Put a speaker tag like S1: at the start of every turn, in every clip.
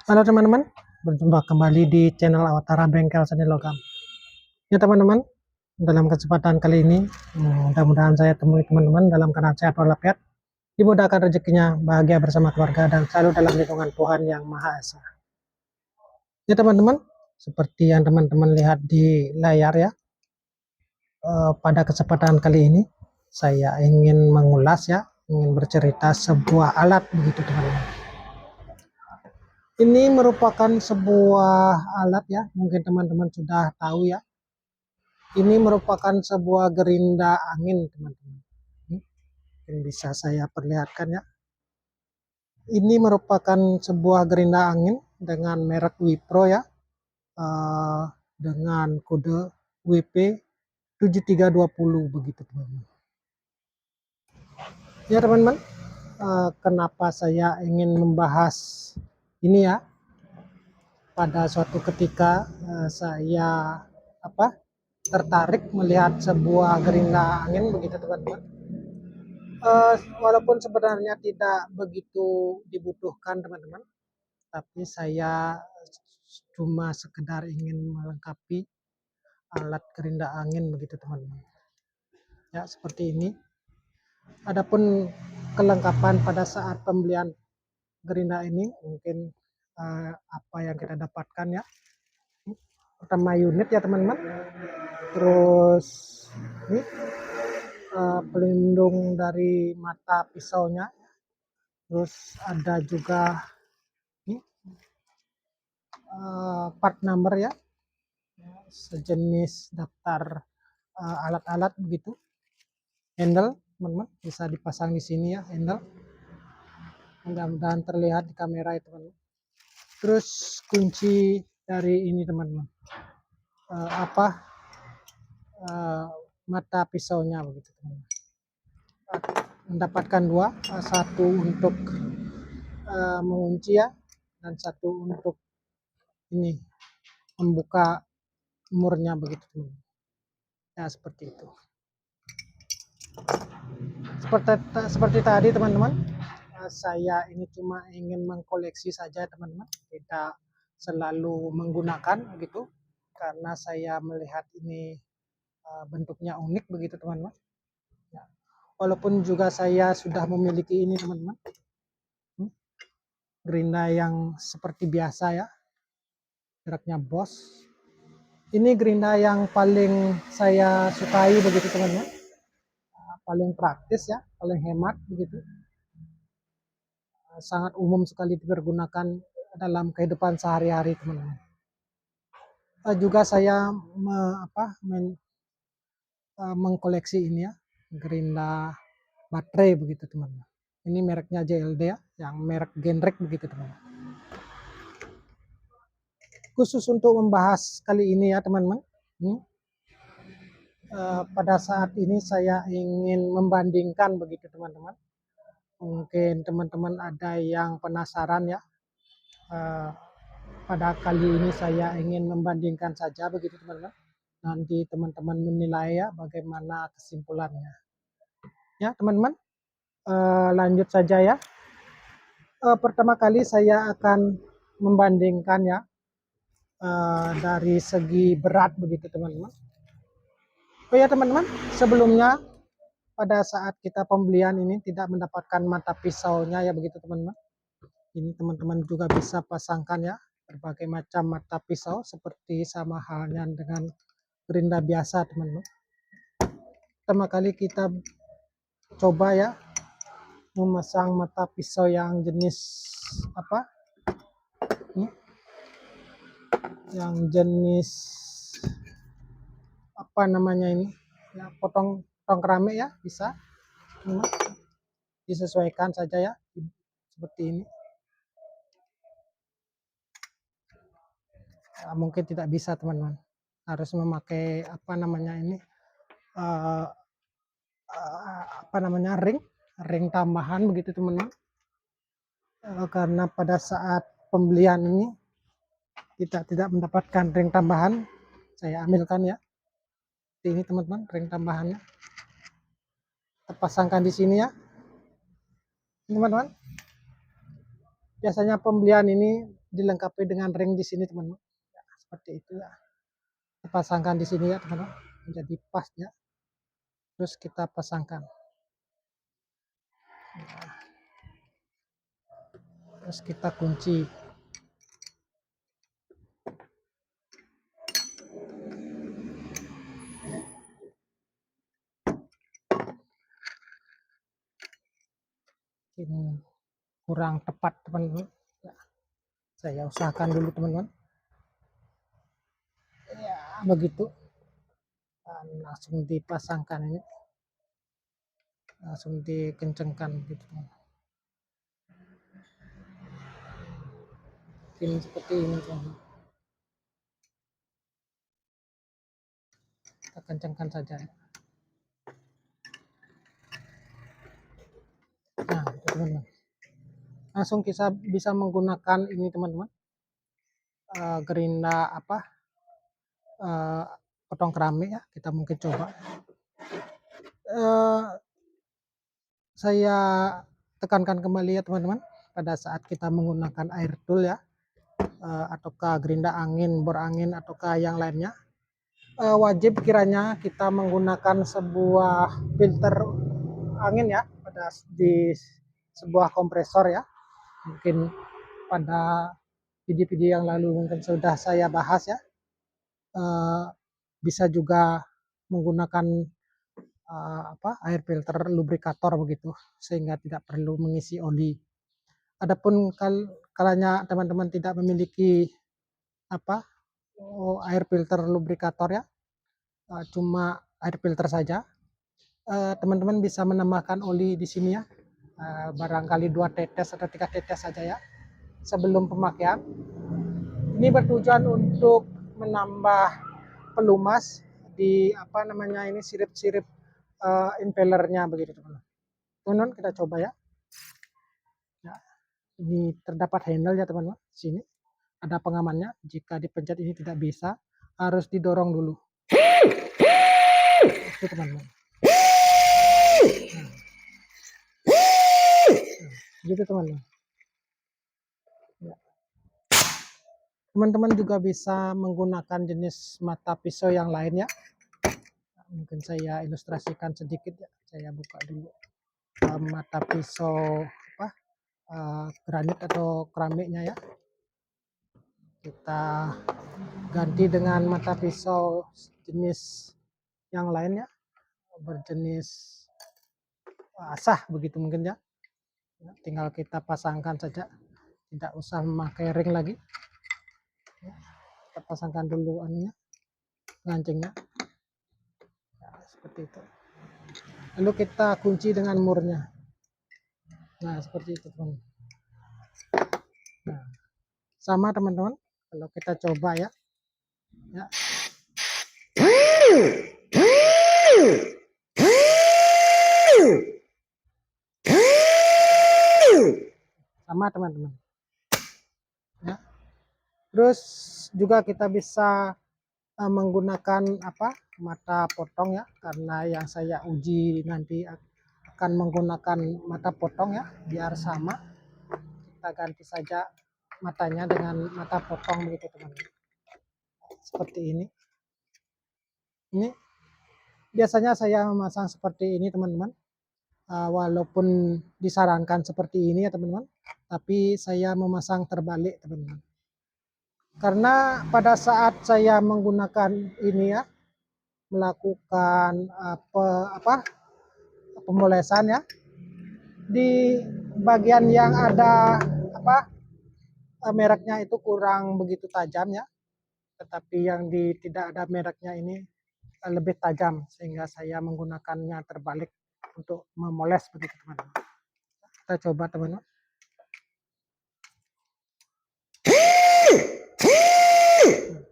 S1: Halo teman-teman, berjumpa kembali di channel Awatara Bengkel Seni Logam. Ya teman-teman, dalam kesempatan kali ini, mudah-mudahan saya temui teman-teman dalam keadaan sehat walafiat, dimudahkan rezekinya, bahagia bersama keluarga, dan selalu dalam lindungan Tuhan Yang Maha Esa. Ya teman-teman, seperti yang teman-teman lihat di layar ya, pada kesempatan kali ini, saya ingin mengulas ya, ingin bercerita sebuah alat begitu teman-teman. Ini merupakan sebuah alat ya, mungkin teman-teman sudah tahu ya. Ini merupakan sebuah gerinda angin teman-teman. Mungkin bisa saya perlihatkan ya. Ini merupakan sebuah gerinda angin dengan merek Wipro ya, dengan kode WP 7320 begitu teman-teman. Ya teman-teman, kenapa saya ingin membahas ini ya? Pada suatu ketika saya tertarik melihat sebuah gerinda angin begitu teman-teman. Walaupun sebenarnya tidak begitu dibutuhkan teman-teman, tapi saya cuma sekedar ingin melengkapi alat gerinda angin begitu teman-teman. Ya seperti ini. Adapun kelengkapan pada saat pembelian gerinda ini mungkin apa yang kita dapatkan ya. Pertama unit ya teman-teman. Terus ini pelindung dari mata pisaunya. Terus ada juga ini part number ya, sejenis daftar alat-alat begitu. Handle teman-teman bisa dipasang di sini ya, handle. Mudah-mudahan terlihat di kamera ya teman-teman. Terus kunci dari ini teman-teman, mata pisaunya begitu teman-teman. Mendapatkan dua, satu untuk mengunci ya, dan satu untuk ini membuka murnya begitu teman-teman. Ya seperti itu. Seperti tadi teman-teman, saya ini cuma ingin mengkoleksi saja teman-teman, tidak selalu menggunakan begitu, karena saya melihat ini bentuknya unik begitu teman-teman. Ya. Walaupun juga saya sudah memiliki ini teman-teman, gerinda yang seperti biasa ya, mereknya Bosch. Ini gerinda yang paling saya sukai begitu teman-teman, paling praktis ya, paling hemat begitu, sangat umum sekali dipergunakan dalam kehidupan sehari-hari teman-teman. Juga saya mengkoleksi ini ya, gerinda baterai begitu teman-teman. Ini mereknya JLD ya, yang merek genrek begitu teman-teman. Khusus untuk membahas kali ini ya teman-teman, pada saat ini saya ingin membandingkan begitu teman-teman. Mungkin teman-teman ada yang penasaran ya. Pada kali ini saya ingin membandingkan saja begitu teman-teman. Nanti teman-teman menilai ya bagaimana kesimpulannya. Ya teman-teman, lanjut saja ya. Pertama kali saya akan membandingkan ya dari segi berat begitu teman-teman. Oh ya teman-teman, sebelumnya pada saat kita pembelian ini tidak mendapatkan mata pisaunya ya begitu teman-teman. Ini teman-teman juga bisa pasangkan ya berbagai macam mata pisau seperti sama halnya dengan gerinda biasa teman-teman. Pertama kali kita coba ya memasang mata pisau yang jenis yang jenis namanya ini ya, potong keramik ya, bisa disesuaikan saja ya seperti ini. Mungkin tidak bisa teman-teman, harus memakai ring tambahan begitu teman-teman, karena pada saat pembelian ini kita tidak mendapatkan ring tambahan. Saya ambilkan ya, ini teman-teman ring tambahannya, kita pasangkan di sini ya teman-teman. Biasanya pembelian ini dilengkapi dengan ring di sini teman-teman. Ya, seperti itu ya. Kita pasangkan di sini ya teman-teman, menjadi pas ya. Terus kita pasangkan. Ya. Terus kita kunci. Ini kurang tepat teman-teman. Ya, saya usahakan dulu teman-teman. Ya, begitu. Dan langsung dipasangkan ini. Langsung dikencengkan gitu teman-teman. Mungkin seperti ini teman-teman. Kita kencangkan saja ya. Nah, itu teman-teman. Langsung kita bisa menggunakan ini teman-teman. Gerinda apa? Potong keramik ya. Kita mungkin coba. Saya tekankan kembali ya teman-teman. Pada saat kita menggunakan air tool ya. Ataukah gerinda angin, bor angin, ataukah yang lainnya. Wajib kiranya kita menggunakan sebuah filter angin ya di sebuah kompresor ya. Mungkin pada video-video yang lalu mungkin sudah saya bahas ya. Bisa juga menggunakan air filter lubrikator begitu, sehingga tidak perlu mengisi oli. Adapun kalanya teman-teman tidak memiliki air filter lubrikator ya, cuma air filter saja, teman-teman bisa menambahkan oli di sini ya, barangkali 2 tetes atau 3 tetes saja ya sebelum pemakaian. Ini bertujuan untuk menambah pelumas di sirip-sirip impellernya begitu teman-teman. Kita coba ya. Ya, ini terdapat handle ya teman-teman. Sini ada pengamannya. Jika dipencet ini tidak bisa, harus didorong dulu. Itu teman-teman. Gitu teman-teman. Ya. Teman-teman juga bisa menggunakan jenis mata pisau yang lain ya. Mungkin saya ilustrasikan sedikit ya. Saya buka dulu mata pisau granit atau keramiknya ya. Kita ganti dengan mata pisau jenis yang lain ya, berjenis asah begitu mungkin ya. Tinggal kita pasangkan saja, tidak usah memakai ring lagi. Kita pasangkan dulu anunya, gancingnya. Ya, seperti itu. Lalu kita kunci dengan murnya. Nah, seperti itu teman. Nah, sama teman-teman. Kalau kita coba ya. Ya. Sama teman-teman. Ya. Terus juga kita bisa menggunakan mata potong ya, karena yang saya uji nanti akan menggunakan mata potong ya, biar sama. Kita ganti saja matanya dengan mata potong begitu teman-teman. Seperti ini. Ini biasanya saya memasang seperti ini teman-teman. Walaupun disarankan seperti ini ya teman-teman, tapi saya memasang terbalik teman-teman. Karena pada saat saya menggunakan ini ya, melakukan pemolesan ya, di bagian yang ada mereknya itu kurang begitu tajam ya, tetapi yang tidak ada mereknya ini lebih tajam, sehingga saya menggunakannya terbalik untuk memoles begitu teman-teman. Kita coba teman-teman.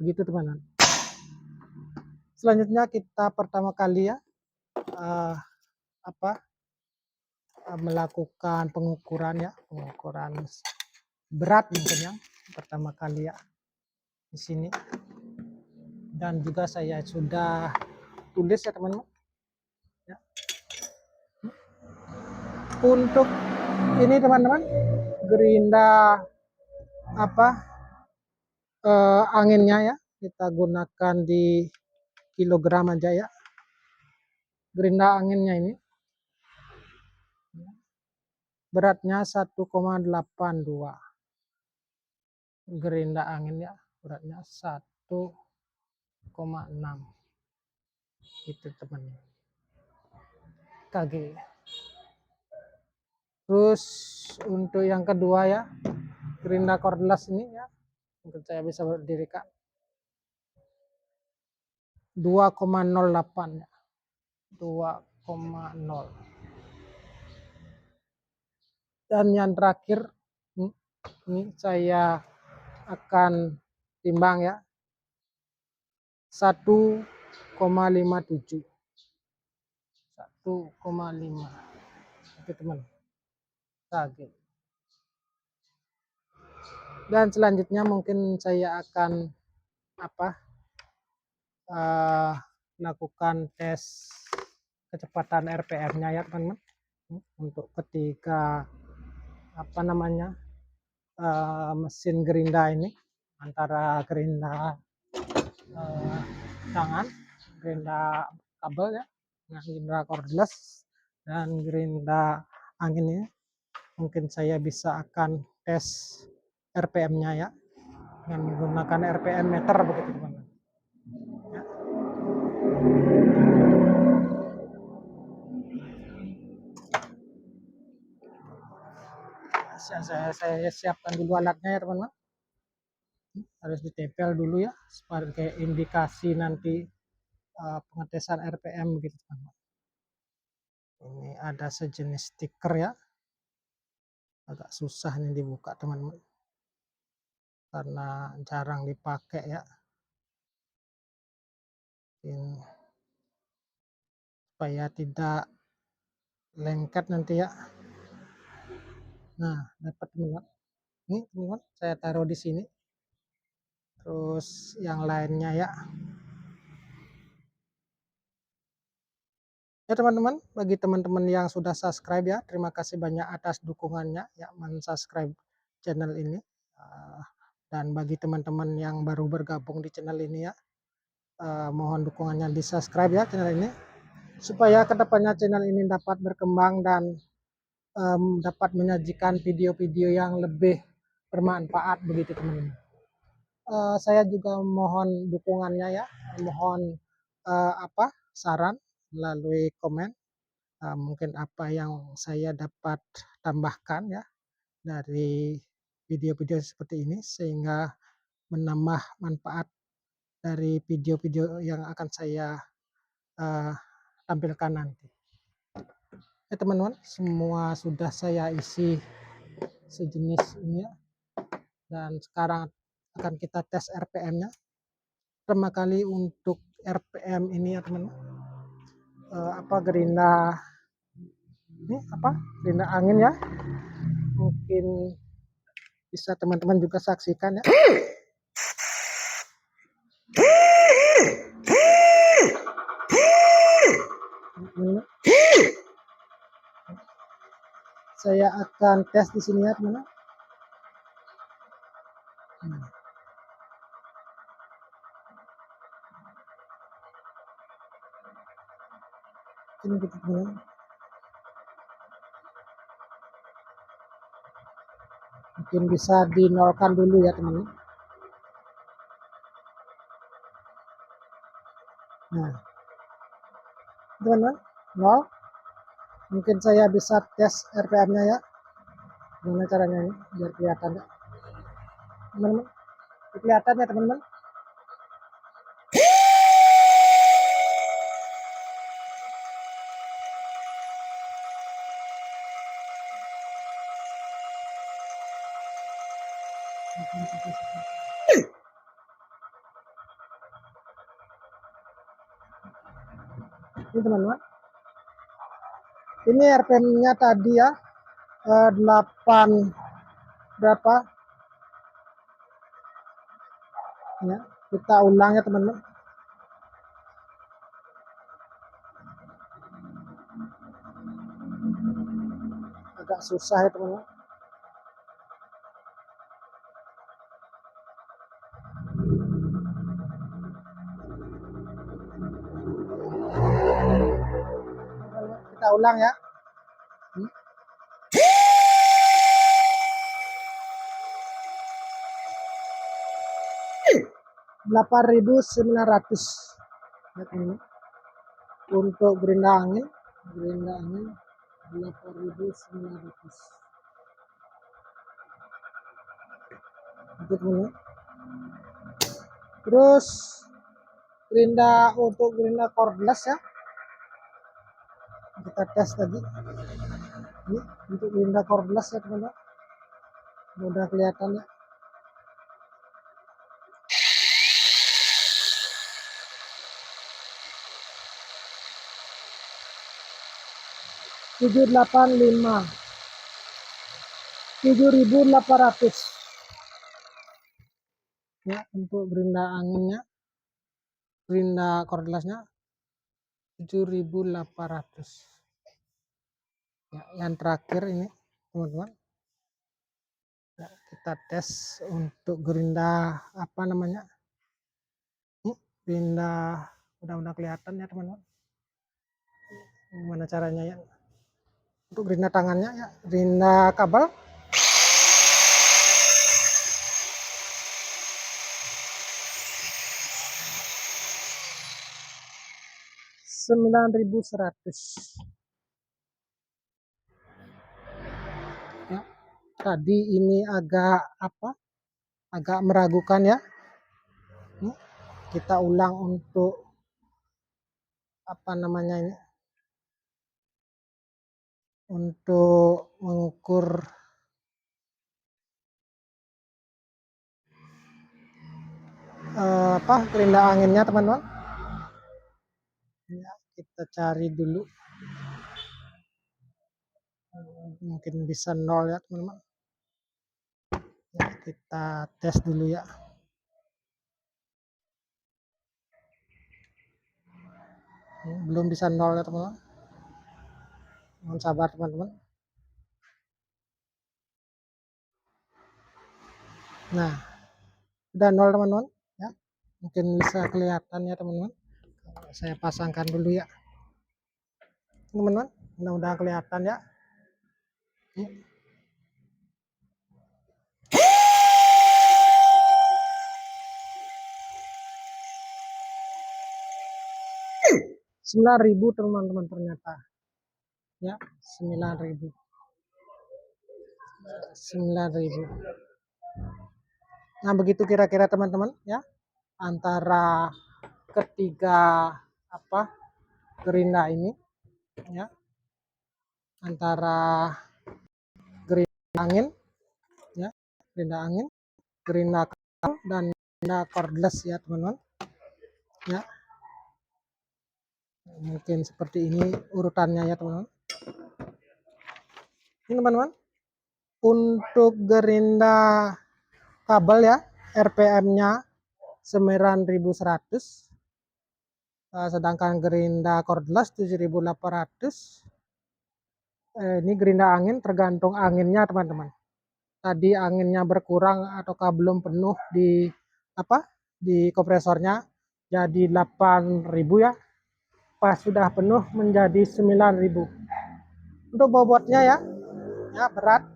S1: Begitu teman-teman. Selanjutnya kita pertama kali ya melakukan pengukuran ya, pengukuran berat mungkin yang pertama kali ya di sini. Dan juga saya sudah tulis ya teman-teman. Ya. Untuk ini teman-teman, gerinda apa anginnya ya, kita gunakan di kilogram aja ya. Gerinda anginnya ini beratnya 1,82. Gerinda angin ya, beratnya 1,6 itu teman kg. Terus untuk yang kedua ya, gerinda cordless ini ya, untuk saya bisa berdirikan 2,08 ya, 2,0. Dan yang terakhir ini saya akan timbang ya, 1,57. 1,5 itu teman kg. Dan selanjutnya mungkin saya akan lakukan tes kecepatan RPM-nya ya teman-teman, untuk ketika mesin gerinda ini, antara gerinda tangan, gerinda kabel ya, gerinda cordless dan gerinda angin ini. Mungkin saya bisa akan tes RPM-nya ya, dengan menggunakan RPM meter begitu teman-teman. Ya. Saya siapkan dulu alatnya ya teman-teman. Harus ditempel dulu ya sebagai indikasi nanti pengetesan RPM begitu teman-teman. Ini ada sejenis stiker ya, agak susah nih dibuka teman-teman karena jarang dipakai ya. Ini supaya tidak lengket nanti ya. Nah, dapat teman-teman. Ini teman-teman saya taruh di sini. Terus yang lainnya ya. Ya teman-teman, bagi teman-teman yang sudah subscribe ya, terima kasih banyak atas dukungannya ya, men-subscribe channel ini. Dan bagi teman-teman yang baru bergabung di channel ini ya, mohon dukungannya di subscribe ya channel ini, supaya kedepannya channel ini dapat berkembang dan dapat menyajikan video-video yang lebih bermanfaat begitu teman-teman. Saya juga mohon dukungannya ya, mohon saran melalui komen, mungkin apa yang saya dapat tambahkan ya dari video-video seperti ini, sehingga menambah manfaat dari video-video yang akan saya tampilkan nanti. Ya teman-teman, semua sudah saya isi sejenis ini ya, dan sekarang akan kita tes RPM-nya. Pertama kali untuk RPM ini ya teman-teman, gerinda ini gerinda angin ya, mungkin bisa teman-teman juga saksikan ya. Saya akan tes di sini ya teman-teman. Ini gitu teman-teman. Mungkin bisa dinolkan dulu ya teman-teman. Nah, teman-teman, nol. Mungkin saya bisa tes RPM-nya ya. Gimana caranya ini biar kelihatan ya, teman-teman. Kelihatan ya teman-teman. Ini teman-teman. Ini RPM-nya tadi ya, 8 berapa? Ya, kita ulang ya teman-teman. Agak susah ya teman-teman. kita ulang ya. 8.900 ya, teman. Untuk gerinda angin 8.900 itu, teman. Terus untuk gerinda cordless ya, kita tes tadi. Ini untuk gerinda cordless ya, teman. Udah kelihatan ya. $7.800 ya untuk gerinda anginnya, gerinda cordlessnya 7.800 ya. Yang terakhir ini, teman-teman, ya, kita tes untuk gerinda apa namanya, gerinda udah kelihatan ya, teman-teman, gimana caranya ya. Untuk gerinda tangannya ya, gerinda kabel 9.100 ya. Tadi ini agak meragukan ya. Kita ulang untuk apa namanya ini, untuk mengukur gerinda anginnya, teman-teman ya. Kita cari dulu, mungkin bisa 0 ya, teman-teman ya. Kita tes dulu ya. Belum bisa 0 ya, teman-teman. Mohon sabar, teman-teman. Nah, udah 0, teman-teman ya. Mungkin bisa kelihatan ya, teman-teman. Saya pasangkan dulu ya, teman-teman. Mudah-mudahan kelihatan ya. $9.000 teman-teman, ternyata ya. 9.000. Nah, begitu kira-kira, teman-teman ya, antara ketiga gerinda ini ya, antara gerinda angin ya, gerinda kabel dan gerinda cordless ya, teman-teman ya. Mungkin seperti ini urutannya ya, teman-teman. Ini, teman-teman, untuk gerinda kabel ya, RPM-nya 9.100, sedangkan gerinda cordless 7.800. Ini gerinda angin, tergantung anginnya, teman-teman. Tadi anginnya berkurang ataukah belum penuh di kompresornya, jadi 8.000 ya. Pas sudah penuh menjadi 9.000. Untuk bobotnya ya, berat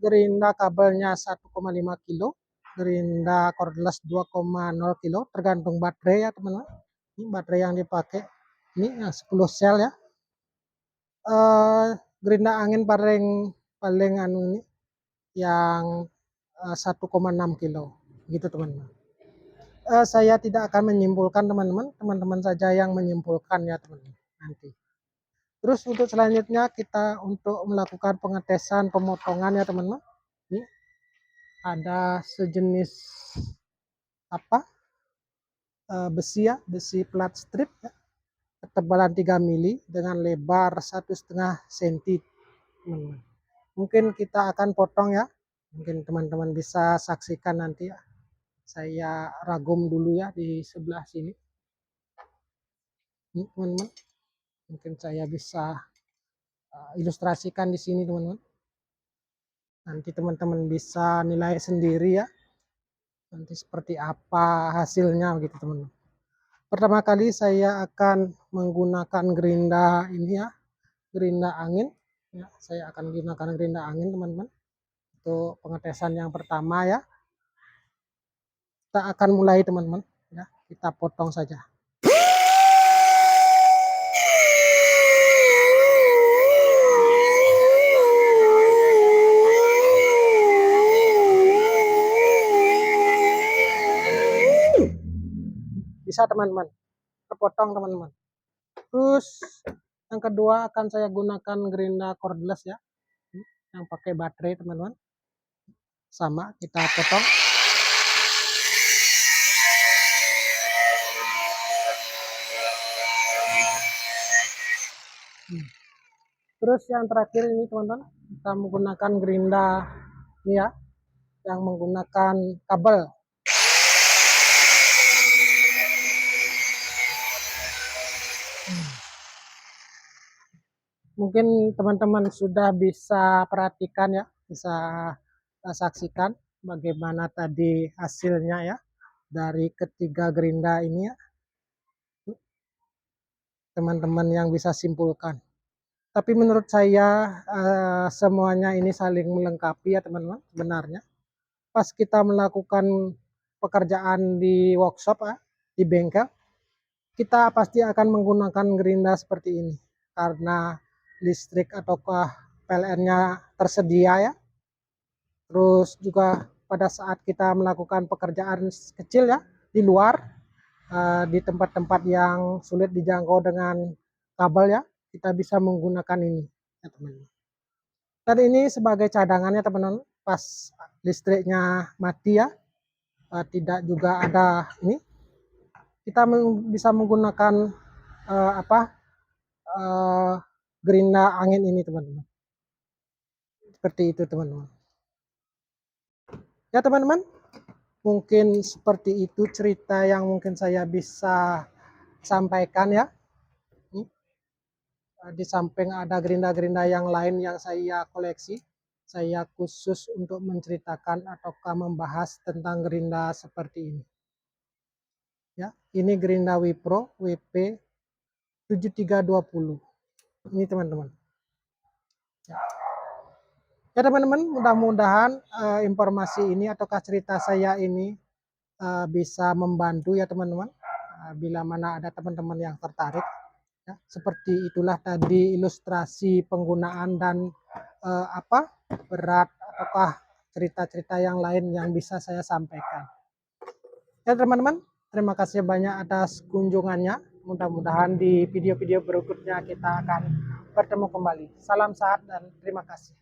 S1: gerinda kabelnya 1,5 kilo, gerinda cordless 2,0 kilo, tergantung baterai ya, teman-teman. Ini baterai yang dipakai, ini yang 10 sel ya. Gerinda angin paling ini yang 1,6 kilo gitu, teman-teman. Saya tidak akan menyimpulkan, teman-teman saja yang menyimpulkan ya, teman-teman, nanti. Terus untuk selanjutnya kita untuk melakukan pengetesan pemotongan ya, teman-teman. Ini ada sejenis besi ya, besi plat strip ya, ketebalan 3 mili dengan lebar 1,5 cm, teman-teman. Mungkin kita akan potong ya, mungkin teman-teman bisa saksikan nanti ya. Saya ragum dulu ya di sebelah sini. Ini, teman-teman, mungkin saya bisa ilustrasikan di sini, teman-teman. Nanti teman-teman bisa nilai sendiri ya, nanti seperti apa hasilnya gitu, teman-teman. Pertama kali saya akan menggunakan gerinda ini ya, gerinda angin ya. Saya akan gunakan gerinda angin teman-teman untuk pengetesan yang pertama ya. Kita akan mulai teman-teman ya, kita potong saja. Bisa teman-teman, terpotong teman-teman. Terus yang kedua akan saya gunakan gerinda cordless ya, yang pakai baterai teman-teman. Sama, kita potong. Terus yang terakhir ini teman-teman, kita menggunakan gerinda ini ya, yang menggunakan kabel. Mungkin teman-teman sudah bisa perhatikan ya, bisa saksikan bagaimana tadi hasilnya ya dari ketiga gerinda ini ya, teman-teman yang bisa simpulkan. Tapi menurut saya semuanya ini saling melengkapi ya teman-teman sebenarnya. Pas kita melakukan pekerjaan di workshop ya, di bengkel, kita pasti akan menggunakan gerinda seperti ini karena listrik ataukah PLN-nya tersedia ya. Terus juga pada saat kita melakukan pekerjaan kecil ya di luar, di tempat-tempat yang sulit dijangkau dengan kabel ya, kita bisa menggunakan ini ya teman-teman. Dan ini sebagai cadangannya teman-teman, pas listriknya mati ya, tidak juga ada ini, kita bisa menggunakan gerinda angin ini teman-teman. Seperti itu teman-teman. Ya teman-teman, mungkin seperti itu cerita yang mungkin saya bisa sampaikan ya. Di samping ada gerinda-gerinda yang lain yang saya koleksi, saya khusus untuk menceritakan ataukah membahas tentang gerinda seperti ini. Ya, ini gerinda Wipro WP 7320. Ini teman-teman. Ya teman-teman, mudah-mudahan informasi ini ataukah cerita saya ini bisa membantu ya teman-teman. Bila mana ada teman-teman yang tertarik, ya, seperti itulah tadi ilustrasi penggunaan dan berat ataukah cerita-cerita yang lain yang bisa saya sampaikan. Ya teman-teman, terima kasih banyak atas kunjungannya. Mudah-mudahan di video-video berikutnya kita akan bertemu kembali. Salam sehat dan terima kasih.